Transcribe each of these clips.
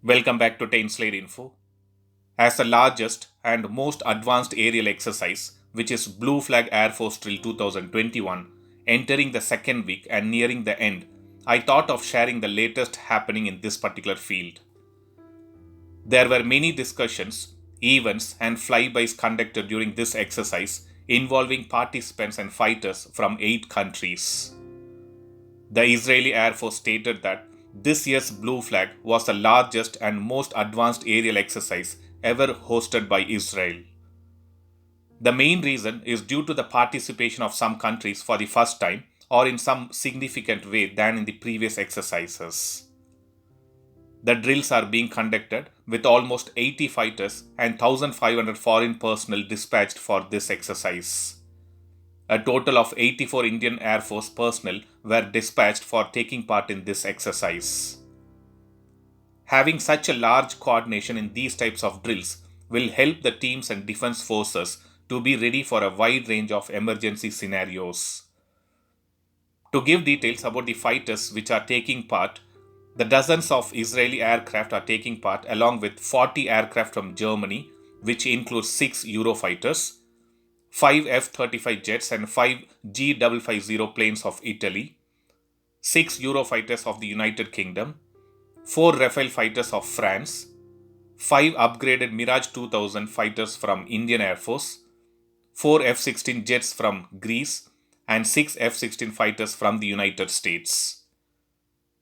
Welcome back to Tainslade Info. As the largest and most advanced aerial exercise, which is Blue Flag Air Force Drill 2021, entering the second week and nearing the end, I thought of sharing the latest happening in this particular field. There were many discussions, events, and flybys conducted during this exercise involving participants and fighters from 8 countries. The Israeli Air Force stated that this year's Blue Flag was the largest and most advanced aerial exercise ever hosted by Israel. The main reason is due to the participation of some countries for the first time or in some significant way than in the previous exercises. The drills are being conducted with almost 80 fighters and 1,500 foreign personnel dispatched for this exercise. A total of 84 Indian Air Force personnel were dispatched for taking part in this exercise. Having such a large coordination in these types of drills will help the teams and defense forces to be ready for a wide range of emergency scenarios. To give details about the fighters which are taking part, the dozens of Israeli aircraft are taking part along with 40 aircraft from Germany, which includes 6 Eurofighters, 5 F-35 jets and 5 G550 planes of Italy, 6 Eurofighters of the United Kingdom, 4 Rafale fighters of France, 5 upgraded Mirage 2000 fighters from Indian Air Force, 4 F-16 jets from Greece, and 6 F-16 fighters from the United States.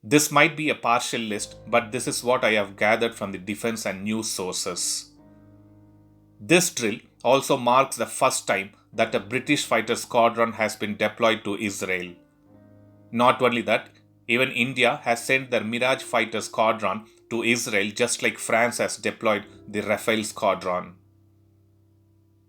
This might be a partial list, but this is what I have gathered from the defense and news sources. This drill also marks the first time that a British fighter squadron has been deployed to Israel. Not only that, even India has sent their Mirage fighter squadron to Israel just like France has deployed the Rafale squadron.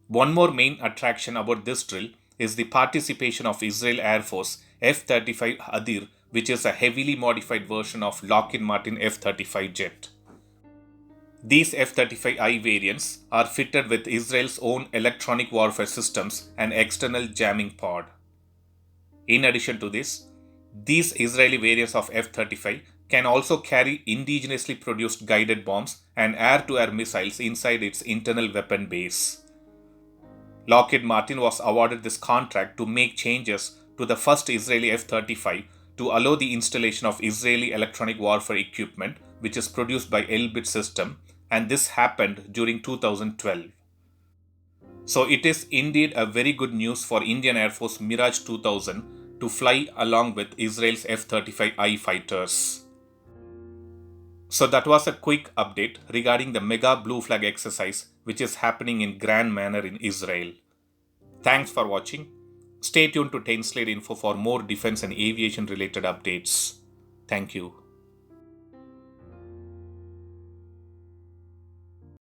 One more main attraction about this drill is the participation of Israel Air Force F-35 Hadir, which is a heavily modified version of Lockheed Martin F-35 jet. These F-35I variants are fitted with Israel's own electronic warfare systems and external jamming pod. In addition to this, these Israeli variants of F-35 can also carry indigenously produced guided bombs and air-to-air missiles inside its internal weapon base. Lockheed Martin was awarded this contract to make changes to the first Israeli F-35 to allow the installation of Israeli electronic warfare equipment, which is produced by Elbit System, and this happened during 2012. So it is indeed a very good news for Indian Air Force Mirage 2000 to fly along with Israel's F-35I fighters. So that was a quick update regarding the Mega Blue Flag exercise which is happening in grand manner in Israel. Thanks for watching. Stay tuned to Tainslade Info for more defense and aviation related updates. Thank you.